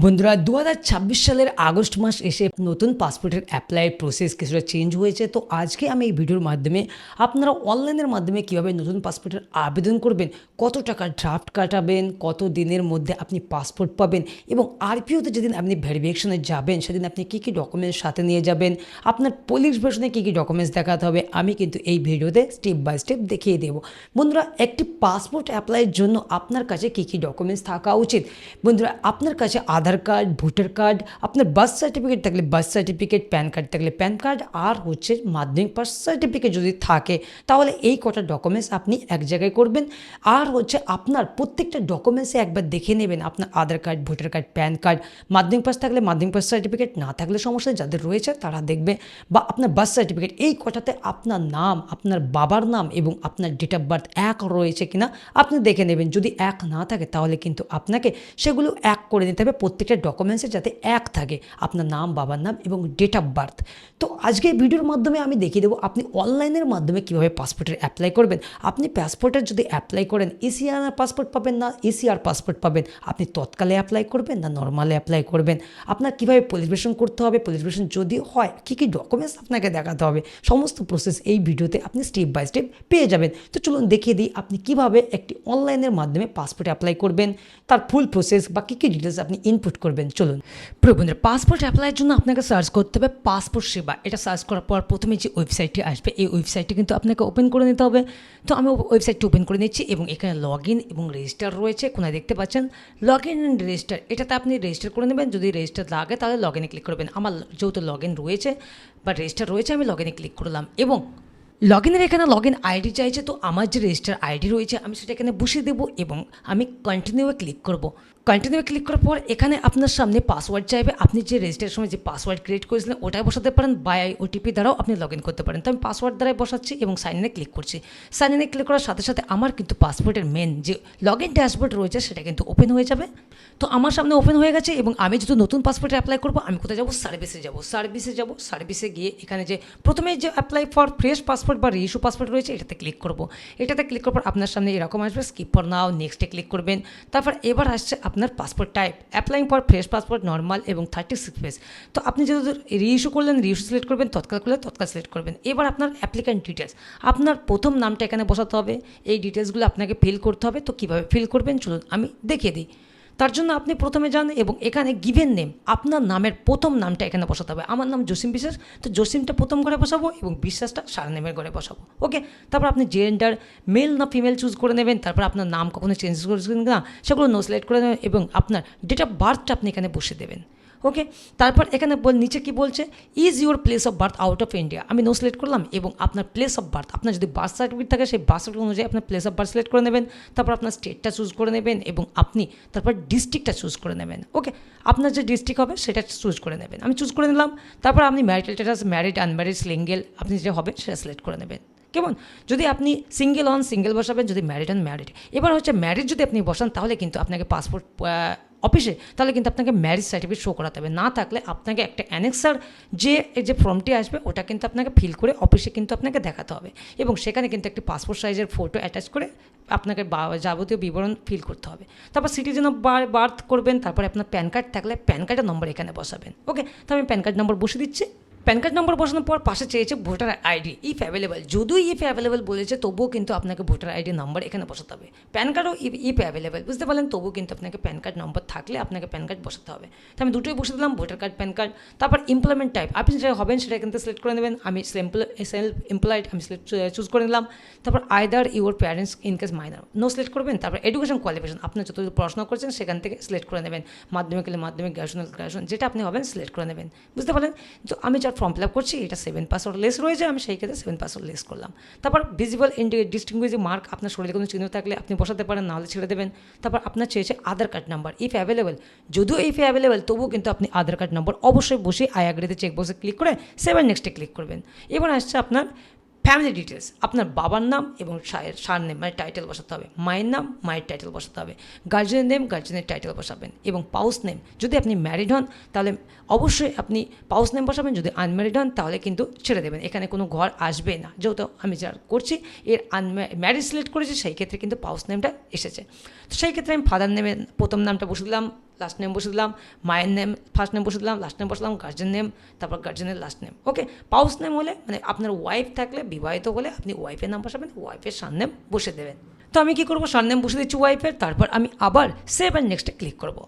বন্ধুরা 2026 সালের আগস্ট মাস এসে নতুন পাসপোর্টের অ্যাপ্লাই প্রসেস কিছুটা চেঞ্জ হয়েছে। তো আজকে আমি এই ভিডিওর মাধ্যমে আপনারা অনলাইনের মাধ্যমে কীভাবে নতুন পাসপোর্টের আবেদন করবেন, কত টাকা ড্রাফট কাটাবেন, কত দিনের মধ্যে আপনি পাসপোর্ট পাবেন এবং আরপিওতে যেদিন আপনি ভেরিফিকেশনে যাবেন সেদিন আপনি কী কী ডকুমেন্টস সাথে নিয়ে যাবেন, আপনার পুলিশ ভার্সনে কী কী ডকুমেন্টস দেখাতে হবে, আমি কিন্তু এই ভিডিওতে স্টেপ বাই স্টেপ দেখিয়ে দেবো। বন্ধুরা একটি পাসপোর্ট অ্যাপ্লাইয়ের জন্য আপনার কাছে কী কী ডকুমেন্টস থাকা উচিত। বন্ধুরা আপনার কাছে আধার কার্ড, ভোটার কার্ড, আপনার বার্থ সার্টিফিকেট থাকলে বার্থ সার্টিফিকেট, প্যান কার্ড থাকলে প্যান কার্ড, আর হচ্ছে মাধ্যমিক পাস সার্টিফিকেট যদি থাকে তাহলে এই কটা ডকুমেন্টস আপনি এক জায়গায় করবেন। আর হচ্ছে আপনার প্রত্যেকটা ডকুমেন্টসে একবার দেখে নেবেন আপনার Aadhaar card, voter card, PAN card, Madhyamik pass থাকলে মাধ্যমিক পাস সার্টিফিকেট, না থাকলে সমস্যা যাদের রয়েছে তারা দেখবে, বা আপনার বার্থ সার্টিফিকেট, এই কটাতে আপনার নাম, আপনার বাবার নাম এবং আপনার ডেট অফ বার্থ এক রয়েছে কিনা আপনি দেখে নেবেন। যদি এক না থাকে তাহলে কিন্তু আপনাকে সেগুলো এক করে নিতে হবে, প্রত্যেকটা ডকুমেন্টসে যাতে এক থাকে আপনার নাম, বাবার নাম এবং ডেট অফ বার্থ। তো আজকে ভিডিওর মাধ্যমে আমি দেখিয়ে দেবো আপনি অনলাইনের মাধ্যমে কীভাবে পাসপোর্টের অ্যাপ্লাই করবেন। আপনি পাসপোর্টের যদি অ্যাপ্লাই করেন এসিআর পাসপোর্ট পাবেন না এসিআর পাসপোর্ট পাবেন, আপনি তৎকালে অ্যাপ্লাই করবেন না নর্মালে অ্যাপ্লাই করবেন, আপনার কীভাবে পুলিশ ভেরিফিকেশন করতে হবে, পুলিশ ভেরিফিকেশন যদি হয় কী কী ডকুমেন্টস আপনাকে দেখাতে হবে, সমস্ত প্রসেস এই ভিডিওতে আপনি স্টেপ বাই স্টেপ পেয়ে যাবেন। তো চলুন দেখিয়ে দিই আপনি কীভাবে একটি অনলাইনের মাধ্যমে পাসপোর্ট অ্যাপ্লাই করবেন, তার ফুল প্রসেস বা কী কী ডিটেলস আপনি ইনপুট করবেন। চলুন বন্ধুরা, পাসপোর্ট অ্যাপ্লাইয়ের জন্য আপনাকে সার্চ করতে হবে পাসপোর্ট সেবা। এটা সার্চ করার পর প্রথমে যে ওয়েবসাইটটি আসবে এই ওয়েবসাইটটি কিন্তু আপনাকে ওপেন করে নিতে হবে। তো আমি ওয়েবসাইটটি ওপেন করে নিচ্ছি এবং এখানে লগ ইন এবং রেজিস্টার রয়েছে, কোনায় দেখতে পাচ্ছেন লগ ইন অ্যান্ড রেজিস্টার, এটাতে আপনি রেজিস্টার করে নেবেন। যদি রেজিস্টার লাগে তাহলে লগ ইনে ক্লিক করবেন। আমার যেহেতু লগ ইন রয়েছে বা রেজিস্টার রয়েছে আমি লগ ইনে ক্লিক করলাম এবং লগ ইনের এখানে লগ ইন আইডি চাইছে, তো আমার যে রেজিস্টার আইডি রয়েছে আমি সেটা এখানে বসিয়ে দেবো এবং আমি কন্টিনিউয়ে ক্লিক করব। কন্টিনিউ ক্লিক করার পর এখানে আপনার সামনে পাসওয়ার্ড চাইবে, আপনি যে রেজিস্টারের সময় যে পাসওয়ার্ড ক্রিয়েট করেছিলেন ওটাই বসাতে পারেন বা ওটিপি দ্বারাও আপনি লগ ইন করতে পারেন। তো আমি পাসওয়ার্ড দ্বারাই বসাচ্ছি এবং সাইন ইনে ক্লিক করছি। সাইন ইনে ক্লিক করার সাথে সাথে আমার কিন্তু পাসপোর্টের মেন যে লগ ইন ড্যাশবোর্ড রয়েছে সেটা কিন্তু ওপেন হয়ে যাবে। তো আমার সামনে ওপেন হয়ে গেছে এবং আমি যেহেতু নতুন পাসপোর্টে অ্যাপ্লাই করবো আমি কোথায় যাবো, সার্ভিসে গিয়ে এখানে যে প্রথমে যে অ্যাপ্লাই ফর ফ্রেশ পাসপোর্ট বা রিইস্যু পাসপোর্ট রয়েছে এটাতে ক্লিক করবো। এটাতে ক্লিক করার পর আপনার সামনে এরকম আসবে, স্কিপ ফর নাও, নেক্সটে ক্লিক করবেন। তারপর এবার আসছে আপনার passport type, applying for fresh passport, normal এবং 36 পেজ। তো আপনি যেহেতু রিইস্যু করলেন রিইস্যু সিলেক্ট করবেন, তৎকাল করলে তৎকাল সিলেক্ট করবেন। এবার আপনার অ্যাপ্লিক্যান্ট ডিটেলস, আপনার প্রথম নামটা এখানে বসাতে হবে, এই ডিটেলসগুলো আপনাকে ফিল করতে হবে। তো কীভাবে ফিল করবেন চলুন আমি দেখিয়ে দিই। তার জন্য আপনি প্রথমে যান এবং এখানে গিভেন নেম, আপনার নামের প্রথম নামটা এখানে বসাতে হবে। আমার নাম জসিম বিশ্বাস, তো জসিমটা প্রথম ঘরে বসাবো এবং বিশ্বাসটা সারনেমের ঘরে বসাবো। ওকে, তারপর আপনি জেন্ডার মেল না ফিমেল চুজ করে নেবেন। তারপর আপনার নাম কখনো চেঞ্জ করেছেন না সেগুলো নো সিলেক্ট করে নেবেন এবং আপনার ডেট অফ বার্থটা আপনি এখানে বসে দেবেন। ওকে, তারপর এখানে নিচে কি বলছে, is your place of birth out of India, আমি নো সিলেক্ট করলাম এবং আপনার প্লেস অফ বার্থ, আপনার যদি বার্থ সার্টিফিকেট থাকে সেই বার্থ সার্টিফিকেট অনুযায়ী আপনার প্লেস অফ বার্থ সিলেক্ট করে নেবেন। তারপর আপনার স্টেটটা চুজ করে নেবেন এবং আপনি তারপর ডিস্ট্রিক্টটা চুজ করে নেবেন। ওকে, আপনার যে ডিস্ট্রিক্ট হবে সেটা চুজ করে নেবেন। আমি চুজ করে নিলাম। তারপর আপনি marital status, married, unmarried, single, আপনি যেটা হবে সেটা সিলেক্ট করে নেবেন। কেমন, যদি আপনি সিঙ্গেল হন সিঙ্গেল বসাবেন, যদি ম্যারিড হন ম্যারিড। এবার হচ্ছে ম্যারিড যদি আপনি বসান তাহলে কিন্তু আপনাকে পাসপোর্ট অফিসে তাহলে কিন্তু আপনাকে ম্যারেজ সার্টিফিকেট শো করাতে হবে, না থাকলে আপনাকে একটা অ্যানেক্সার যে ফর্মটি আসবে ওটা কিন্তু আপনাকে ফিল করে অফিসে কিন্তু আপনাকে দেখাতে হবে এবং সেখানে কিন্তু একটি পাসপোর্ট সাইজের ফটো অ্যাটাচ করে আপনাকে যাবতীয় বিবরণ ফিল করতে হবে। তারপর সিটিজেন অফ বার্থ করবেন। তারপরে আপনার প্যান কার্ড থাকলে প্যান কার্ডের নম্বর এখানে বসাবেন। ওকে, তো আমি প্যান কার্ড নম্বর বসে দিচ্ছি। প্যান কার্ড নম্বর বসানোর পর পাশে চেয়েছে ভোটার আইডি ইফ অ্যাভেলেবল, যদিও ইফ অ্যাভেলেবল বলেছে তবুও কিন্তু আপনাকে ভোটার আইডি নাম্বার এখানে বসাতে হবে। প্যান কার্ডও ইফ অ্যাভেলেবল, বুঝতে পারলেন, তবুও কিন্তু আপনাকে প্যান কার্ড নম্বর থাকলে আপনাকে প্যান কার্ড বসাতে হবে। তো আমি দুটোই বসে দিলাম, ভোটার কার্ড, প্যান কার্ড। তারপর এমপ্লয়মেন্ট টাইপ, আপনি যেটা হবেন সেটা কিন্তু সিলেক্ট করে নেবেন। আমি সেলফ এমপ্লয়েড আমি চুজ করে নিলাম। তারপর either your parents in case minor, no select করবেন। তারপর এডুকেশন কোয়ালিফিকেশন, আপনার যত পড়াশোনা করছেন সেখান থেকে সিলেক্ট করে নেবেন। মাধ্যমিক হলে মাধ্যমিক, গ্র্যাজুয়েশন যেটা আপনি হবেন সিলেক্ট করে নেবেন, বুঝতে পারলেন। তো আমি যার ফর্ম ফিল আপ করছি এটা 7% লেস রয়েছে, আমি সেই ক্ষেত্রে 7% লেস করলাম। তারপর ভিজিবল ডিস্টিংগুইজিং মার্ক, আপনার শরীরে কোনো চিহ্ন থাকলে আপনি বসাতে পারেন, নাহলে ছেড়ে দেবেন। তারপর আপনার চেয়েছে আধার কার্ড নাম্বার ইফ অ্যাভেলেবল, যদিও ইফ অ্যাভেলেবল তবুও কিন্তু আপনি আধার কার্ড নম্বর অবশ্যই বসে আই অ্যাগ্রিতে চেকবক্সে ক্লিক করে সেভ নেক্সটে ক্লিক করবেন। এবার আসছে আপনার ফ্যামিলি ডিটেলস, আপনার বাবার নাম এবং সার নেম মানে টাইটেল বসাতে হবে, মায়ের নাম মায়ের টাইটেল বসাতে হবে, গার্জেনের নেম গার্জেনের টাইটেল বসাবেন এবং পাউস নেম, যদি আপনি ম্যারিড হন তাহলে অবশ্যই আপনি পাউস নেম বসাবেন, যদি আনম্যারিড হন তাহলে কিন্তু ছেড়ে দেবেন, এখানে কোনো ঘর আসবে না। যেহেতু আমি যা করছি এর ম্যারিড সিলেক্ট করেছি সেই ক্ষেত্রে কিন্তু পাউস নেমটা এসেছে। তো সেই ক্ষেত্রে আমি ফাদার নেমে প্রথম নামটা বসে দিলাম, লাস্ট নেম বসে দিলাম, মায়ের নেম ফার্স্ট নেম বসে দিলাম, লাস্ট নেম বসলাম, গার্জেন নেম, তারপর গার্জেনের লাস্ট নেম। ওকে, পাউস নেম হলে মানে আপনার ওয়াইফ থাকলে, বিবাহিত হলে আপনি ওয়াইফের নাম বসাবেন, ওয়াইফের সারনেম বসে দেবেন। তো আমি কী করবো, সারনেম বসে দিচ্ছি ওয়াইফের, তারপর আমি আবার সেভ অ্যান্ড নেক্সটে ক্লিক করবো।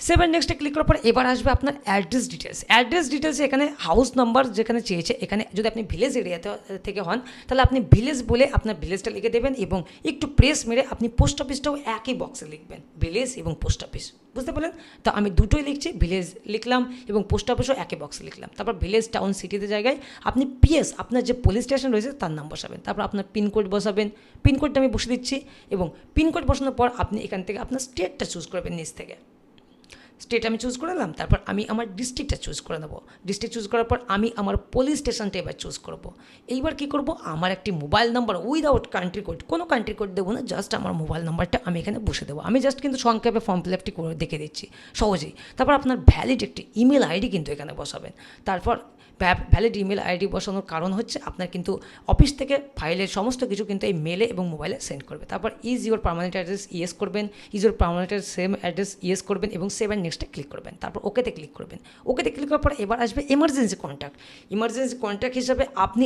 সেভ অ্যান্ড নেক্সটে ক্লিক করার পর এবার আসবে আপনার অ্যাড্রেস ডিটেলসে এখানে হাউস নাম্বার যেখানে চেয়েছে, এখানে যদি আপনি ভিলেজ এরিয়াতে থেকে হন তাহলে আপনি ভিলেজ বলে আপনার ভিলেজটা লিখে দেবেন এবং একটু প্রেস মেরে আপনি পোস্ট অফিসটাও একই বক্সে লিখবেন, ভিলেজ এবং পোস্ট অফিস, বুঝতে পারলেন? তো আমি দুটোই লিখছি, ভিলেজ লিখলাম এবং পোস্ট অফিসও একই বক্সে লিখলাম। তারপর ভিলেজ, টাউন, সিটিতে জায়গায় আপনি পিএস আপনার যে পুলিশ স্টেশন রয়েছে তার নাম বসাবেন, তারপর আপনার পিনকোড বসাবেন, পিনকোডটা আমি বসে দিচ্ছি এবং পিনকোড বসানোর পর আপনি এখান থেকে আপনার স্টেটটা চুজ করবেন, নিচ থেকে স্টেট আমি চুজ করে নিলাম। তারপর আমি আমার ডিস্ট্রিক্টটা চুজ করে নেবো, ডিস্ট্রিক্ট চুজ করার পর আমি আমার পুলিশ স্টেশনটা এবার চুজ করব। এইবার কী করব, আমার একটি mobile number without country code, কোনো কান্ট্রি কোড দেবো না, জাস্ট আমার মোবাইল নাম্বারটা আমি এখানে বসে দেবো। আমি জাস্ট কিন্তু সংক্ষেপে ফর্ম ফিল আপটি করে দেখে দিচ্ছি সহজেই। তারপর আপনার ভ্যালিড একটি ইমেল আইডি কিন্তু এখানে বসাবেন। তারপর ভ্যালিড ইমেল আইডি বসানোর কারণ হচ্ছে আপনার কিন্তু অফিস থেকে ফাইলের সমস্ত কিছু কিন্তু এই মেলে এবং মোবাইলে সেন্ড করবে। তারপর is your permanent address yes করবেন, is your permanent same address yes করবেন এবং সেভ অ্যান্ড নেক্সটে ক্লিক করবেন। তারপর ওকেতে ক্লিক করবেন। ওকেতে ক্লিক করার পর এবার আসবে এমার্জেন্সি কন্ট্যাক্ট হিসাবে আপনি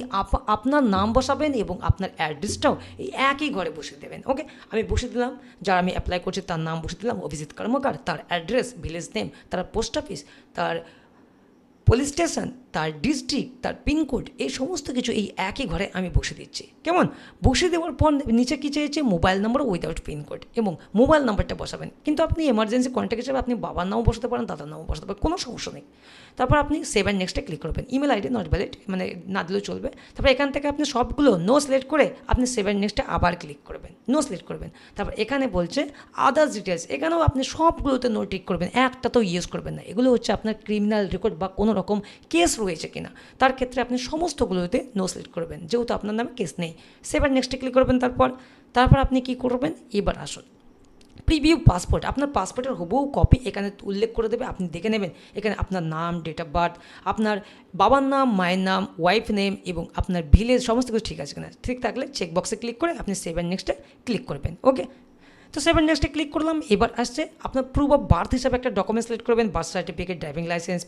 আপনার নাম বসাবেন এবং আপনার অ্যাড্রেসটাও এই একই ঘরে বসে দেবেন। ওকে, আমি বসে দিলাম, যারা আমি অ্যাপ্লাই করছি তার নাম বসে দিলাম, অভিজিৎ কর্মকার, তার অ্যাড্রেস, ভিলেজ নেম, তার পোস্ট অফিস, তার পুলিশ স্টেশন, তার ডিস্ট্রিক্ট, তার পিনকোড, এই সমস্ত কিছু এই একই ঘরে আমি বসে দিচ্ছি। কেমন? বসে দেওয়ার পর নিচে কী চেয়েছে, মোবাইল নাম্বার উইদাউট পিনকোড এবং মোবাইল নাম্বারটা বসাবেন। কিন্তু আপনি এমার্জেন্সি কন্ট্যাক্ট হিসেবে আপনি বাবার নামও বসাতে পারেন, দাদার নামও বসাতে পারেন, কোনো সমস্যা নেই। তারপর আপনি সেভ অ্যান্ড নেক্সটে ক্লিক করবেন। ইমেল আইডি নট ভ্যালিড, মানে না দিলেও চলবে। তারপর এখান থেকে আপনি সবগুলো নো সিলেক্ট করে আপনি সেভ অ্যান্ড নেক্সটে আবার ক্লিক করবেন, নো সিলেক্ট করবেন। তারপর এখানে বলছে আদার্স ডিটেলস, এখানেও আপনি সবগুলোতে নো টিক করবেন, একটা তো ইউজ করবেন না। এগুলো হচ্ছে আপনার ক্রিমিনাল রেকর্ড বা কোনো রকম কেস রয়েছে কিনা, তার ক্ষেত্রে আপনি সমস্তগুলোতে নো সিলেক্ট করবেন, যেহেতু আপনার নামে কেস নেই। সেভ অ্যান্ড নেক্সটে ক্লিক করবেন। তারপর আপনি কি করবেন, এবার আসুন প্রিভিউ পাসপোর্ট, আপনার পাসপোর্টের হুবহু কপি এখানে উল্লেখ করে দেবে, আপনি দেখে নেবেন। এখানে আপনার নাম, ডেট অফ বার্থ, আপনার বাবার নাম, মায়ের নাম, ওয়াইফ নেম এবং আপনার ভিলেজ সমস্ত কিছু ঠিক আছে কিনা, ঠিক থাকলে চেকবক্সে ক্লিক করে আপনি সেভ অ্যান্ড নেক্সটে ক্লিক করবেন। ওকে, তো সেভ অ্যান্ড নেক্সটে ক্লিক করলাম। এবার আসছে আপনার প্রুফ অফ বার্থ হিসাবে একটা ডকুমেন্ট সিলেক্ট করবেন, birth certificate, driving licence,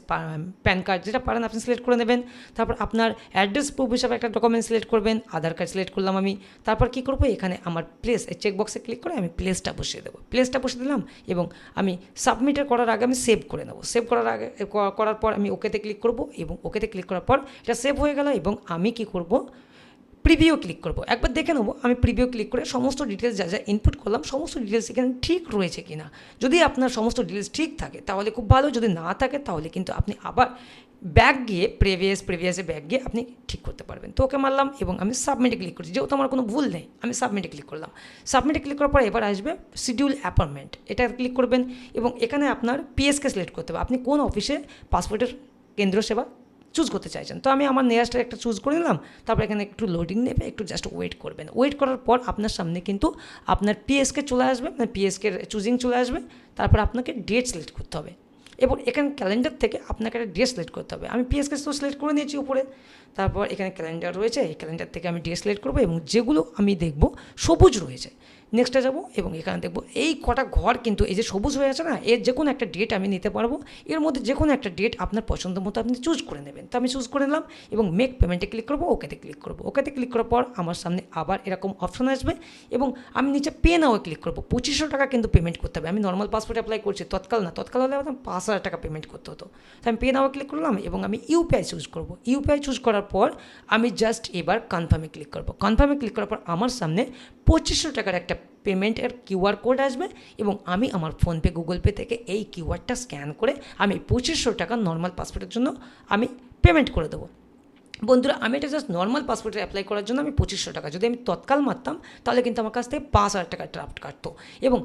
pan card, যেটা পারেন আপনি সিলেক্ট করে নেবেন। তারপর আপনার অ্যাড্রেস প্রুফ হিসাবে একটা ডকুমেন্ট সিলেক্ট করবেন, আধার কার্ড সিলেক্ট করলাম আমি। তারপর কী করবো, এখানে আমার প্লেস, এই চেকবক্সে ক্লিক করে আমি প্লেসটা বসিয়ে দেবো, প্লেসটা বসিয়ে দিলাম এবং আমি সাবমিটের করার আগে আমি সেভ করে নেবো। সেভ করার পর আমি ওকেতে ক্লিক করব এবং ওকেতে ক্লিক করার পর এটা সেভ হয়ে গেল এবং আমি কি করব, প্রিভিউ ক্লিক করব। একবার দেখে নেবো আমি প্রিভিউ ক্লিক করে সমস্ত ডিটেলস যা যা ইনপুট করলাম সমস্ত ডিটেলস এখানে ঠিক রয়েছে কিনা। যদি আপনার সমস্ত ডিটেলস ঠিক থাকে তাহলে খুব ভালো, যদি না থাকে তাহলে কিন্তু আপনি আবার ব্যাক গিয়ে প্রিভিয়াসে ব্যাক গিয়ে আপনি ঠিক করতে পারবেন। তো ওকে মারলাম এবং আমি সাবমিটে ক্লিক করছি, যেহেতু আমার কোনো ভুল নেই আমি সাবমিটে ক্লিক করলাম। সাবমিটে ক্লিক করার পর এবার আসবে শিডিউল অ্যাপয়েন্টমেন্ট, এটা ক্লিক করবেন এবং এখানে আপনার পিএসকে সিলেক্ট করতে হবে, আপনি কোন অফিসে পাসপোর্টের কেন্দ্র সেবা চুজ করতে চাইছেন। তো আমি আমার নিয়ারেস্টের একটা চুজ করে নিলাম। তারপর এখানে একটু লোডিং নেবে, একটু জাস্ট ওয়েট করবেন। ওয়েট করার পর আপনার সামনে কিন্তু আপনার পিএসকে চলে আসবে, মানে পিএসকে চুজিং চলে আসবে। তারপর আপনাকে ডেট সিলেক্ট করতে হবে এবং এখানে ক্যালেন্ডার থেকে আপনাকে একটা ডেট সিলেক্ট করতে হবে। আমি পিএসকে তো সিলেক্ট করে নিয়েছি উপরে। তারপর এখানে ক্যালেন্ডার রয়েছে, এই ক্যালেন্ডার থেকে আমি ডেট সিলেক্ট করবো এবং যেগুলো আমি দেখব সবুজ রয়েছে নেক্সটে যাব এবং এখানে দেখব এই কটা ঘর কিন্তু এই যে সবুজ হয়ে আছে না, এর যে কোনো একটা ডেট আমি নিতে পারবো। এর মধ্যে যে কোনো একটা ডেট আপনার পছন্দ মতো আপনি চুজ করে নেবেন। তো আমি চুজ করে নিলাম এবং মেক পেমেন্টে ক্লিক করবো, ওকেতে ক্লিক করবো। ওকেতে ক্লিক করার পর আমার সামনে আবার এরকম অপশন আসবে এবং আমি নিচে পে নাও ক্লিক করবো। 2500 টাকা কিন্তু পেমেন্ট করতে হবে। আমি নর্মাল পাসপোর্ট অ্যাপ্লাই করছি, তৎকাল না, তৎকাল হলে আমার 5000 টাকা পেমেন্ট করতে হতো। তো আমি পে নাও ক্লিক করলাম এবং আমি ইউপিআই চুজ করবো। ইউপিআই চুজ করার পর আমি জাস্ট এবার কনফার্মে ক্লিক করবো। কনফার্মে ক্লিক করার পর আমার সামনে 2500 টাকার একটা পেমেন্টের কিউআর কোড আসবে এবং আমি আমার ফোনপে, গুগল পে থেকে এই কিউআরটা স্ক্যান করে আমি 2500 টাকা নর্মাল পাসপোর্টের জন্য আমি পেমেন্ট করে দেবো। বন্ধুরা, আমি এটা জাস্ট নর্মাল পাসপোর্টে অ্যাপ্লাই করার জন্য আমি 2500 টাকা, যদি আমি তৎকাল মারতাম তাহলে কিন্তু আমার কাছ থেকে 5000 টাকা ড্রাফট কাটতো। এবং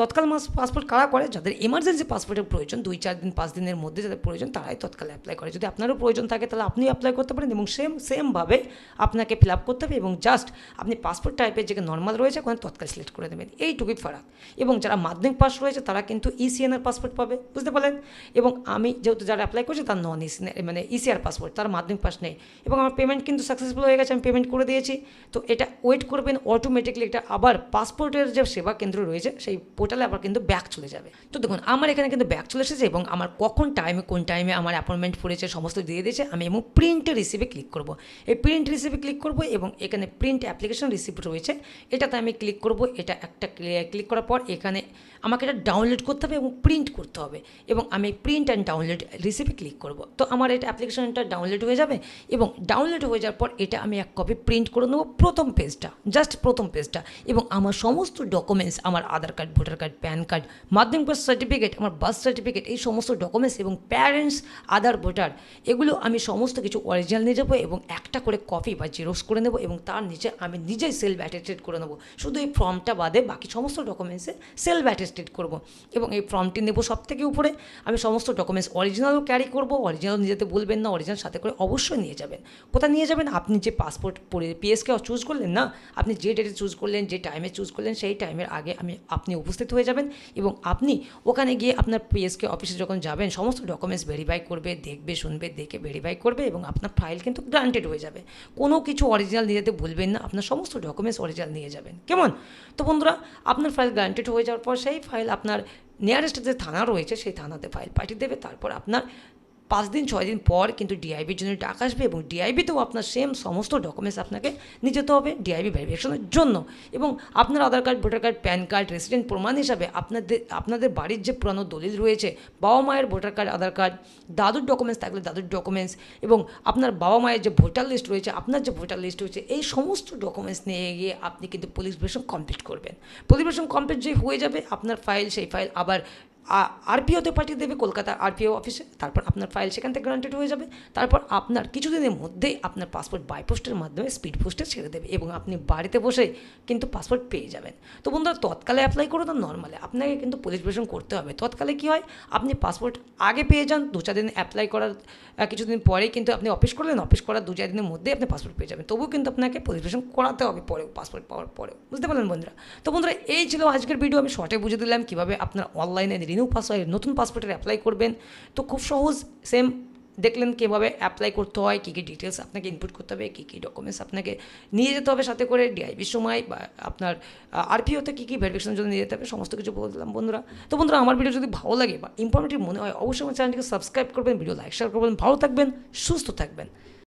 তৎকাল পাসপোর্ট কারা করে, যাদের এমার্জেন্সি পাসপোর্টের প্রয়োজন, 2-4 দিন 5 দিনের মধ্যে যাদের প্রয়োজন তারাই তৎকাল অ্যাপ্লাই করে। যদি আপনারও প্রয়োজন থাকে তাহলে আপনি অ্যাপ্লাই করতে পারেন এবং সেমভাবে আপনাকে ফিল আপ করতে হবে এবং জাস্ট আপনি পাসপোর্ট টাইপের যে নর্মাল রয়েছে ওখানে তৎকাল সিলেক্ট করে দেবেন, এইটুকুই ফারাক। এবং যারা মাধ্যমিক পাস রয়েছে তারা কিন্তু ইসিএনআর পাসপোর্ট পাবে, বুঝতে পারলেন। এবং আমি যেহেতু যারা অ্যাপ্লাই করছে তার নন মানে ইসিআর পাসপোর্ট, তার মাধ্যমিক পাস নেই এবং আমার পেমেন্ট কিন্তু সাকসেসফুল হয়ে গেছে, আমি পেমেন্ট করে দিয়েছি। তো এটা ওয়েট করবেন, অটোমেটিকলি এটা আবার পাসপোর্টের যে সেবা কেন্দ্র রয়েছে সেই পোর্টালে আবার কিন্তু ব্যাক চলে যাবে। তো দেখুন আমার এখানে কিন্তু ব্যাক চলে এসেছে এবং আমার কোন টাইমে আমার অ্যাপয়েন্টমেন্ট পড়েছে সমস্ত দিয়ে দিয়েছে। আমি এবং প্রিন্ট রিসিভে ক্লিক করব। এই প্রিন্ট রিসিভে ক্লিক করব এবং এখানে প্রিন্ট অ্যাপ্লিকেশন রিসিপ্ট রয়েছে, এটাতে আমি ক্লিক করব। এটা একটা ক্লিক করার পর এখানে আমাকে এটা ডাউনলোড করতে হবে এবং প্রিন্ট করতে হবে এবং আমি প্রিন্ট অ্যান্ড ডাউনলোড রিসিপে ক্লিক করব। তো আমার এটা অ্যাপ্লিকেশনটা ডাউনলোড হয়ে যাবে এবং ডাউনলোড হয়ে যাওয়ার পর এটা আমি এক কপি প্রিন্ট করে নেবো, প্রথম পেজটা, জাস্ট প্রথম পেজটা, এবং আমার সমস্ত ডকুমেন্টস, আমার Aadhaar card, voter card, PAN card, Madhyamik pass certificate, আমার বার্থ সার্টিফিকেট, এই সমস্ত ডকুমেন্টস এবং প্যারেন্টস আধার ভোটার, এগুলো আমি সমস্ত কিছু অরিজিনাল নিয়ে যাবো এবং একটা করে কপি বা জেরক্স করে নেবো এবং তার নিচে আমি নিজেই সেলফ অ্যাটেস্টেড করে নেবো। শুধু এই ফর্মটা বাদে বাকি সমস্ত ডকুমেন্টসে সেলফ অ্যাটেস্টেড করব এবং এই ফর্মটি নেব সব থেকে উপরে। আমি সমস্ত ডকুমেন্টস অরিজিনালও ক্যারি করব, অরিজিনাল নিয়ে যেতে বলবেন না, অরিজিনাল সাথে করে অবশ্যই নিয়ে যাবেন। কোথায় নিয়ে যাবেন? আপনি যে পাসপোর্ট পিএসকে চুজ করলেন না, আপনি যে ডেটে চুজ করলেন, যে টাইমে চুজ করলেন, সেই টাইমের আগে আপনি উপস্থিত হয়ে যাবেন এবং আপনি ওখানে গিয়ে আপনার পিএসকে অফিসে যখন যাবেন সমস্ত ডকুমেন্টস ভেরিফাই করবে, দেখবে, শুনবে, দেখে ভেরিফাই করবে এবং আপনার ফাইল কিন্তু গ্রান্টেড হয়ে যাবে। কোনো কিছু অরিজিনাল নিয়ে যেতে ভুলবেন না, আপনার সমস্ত ডকুমেন্টস অরিজিনাল নিয়ে যাবেন, কেমন? তো বন্ধুরা, আপনার ফাইল গ্রান্টেড হয়ে যাওয়ার পর সেই ফাইল আপনার নিয়ারেস্ট যে থানা রয়েছে সেই থানাতে ফাইল পাঠিয়ে দেবে। তারপর আপনার 5 দিন 6 দিন পর কিন্তু ডিআইবির জন্য ডাক আসবে এবং ডিআইবিতেও আপনার সেম সমস্ত ডকুমেন্টস আপনাকে নিয়ে যেতে হবে ডিআইবি ভেরিফিকেশনের জন্য। এবং আপনার Aadhaar card, voter card, PAN card, resident প্রমাণ হিসাবে আপনাদের বাড়ির যে পুরানো দলিল রয়েছে, বাবা মায়ের ভোটার কার্ড, আধার কার্ড, দাদুর ডকুমেন্টস থাকলে দাদুর ডকুমেন্টস এবং আপনার বাবা মায়ের যে ভোটার লিস্ট রয়েছে, আপনার যে ভোটার লিস্ট রয়েছে, এই সমস্ত ডকুমেন্টস নিয়ে গিয়ে আপনি কিন্তু পুলিশ ভেরিফিকেশন কমপ্লিট করবেন। পুলিশ ভেরিফিকেশন কমপ্লিট যে হয়ে যাবে, আপনার ফাইল, সেই ফাইল আবার আরপিওতে পাঠিয়ে দেবে, কলকাতা আরপিও অফিসে। তারপর আপনার ফাইল সেখান থেকে গ্রান্টেড হয়ে যাবে। তারপর আপনার কিছুদিনের মধ্যেই আপনার পাসপোর্ট বাই পোস্টের মাধ্যমে স্পিড পোস্টে ছেড়ে দেবে এবং আপনি বাড়িতে বসে কিন্তু পাসপোর্ট পেয়ে যাবেন। তো বন্ধুরা, তৎকালে অ্যাপ্লাই করো না নর্মালে, আপনাকে কিন্তু পুলিশ ভেরিফিকেশন করতে হবে। তৎকালে কী হয়, আপনি পাসপোর্ট আগে পেয়ে যান, 2-4 দিন অ্যাপ্লাই করার কিছুদিন পরেই কিন্তু আপনি অফিস করলেন, অফিস করার 2-4 দিনের মধ্যেই আপনি পাসপোর্ট পেয়ে যাবেন। তবুও কিন্তু আপনাকে পুলিশ ভেরিফিকেশন করাতে হবে পরেও, পাসপোর্ট পাওয়ার পরেও। বুঝতে পারলেন বন্ধুরা? তো বন্ধুরা, এই ছিল আজকের ভিডিও। আমি শর্টে বুঝে দিলাম কীভাবে আপনার অনলাইনে রিনিউ পাসওয়ার্ড, নতুন পাসপোর্টের অ্যাপ্লাই করবেন। তো খুব সহজ, সেম দেখলেন কীভাবে অ্যাপ্লাই করতে হয়, কী কী ডিটেলস আপনাকে ইনপুট করতে হবে, কী কী ডকুমেন্টস আপনাকে নিয়ে যেতে হবে সাথে করে ডিআইবির সময়, বা আপনার আরপিওতে কী কী ভেরিফিকেশনের জন্য নিয়ে যেতে হবে, সমস্ত কিছু বললাম বন্ধুরা। তো বন্ধুরা, আমার ভিডিও যদি ভালো লাগে বা ইনফরমেটিভ মনে হয় অবশ্যই আমার চ্যানেলটিকে সাবস্ক্রাইব করবেন, ভিডিও লাইক শেয়ার করবেন। ভালো থাকবেন, সুস্থ থাকবেন।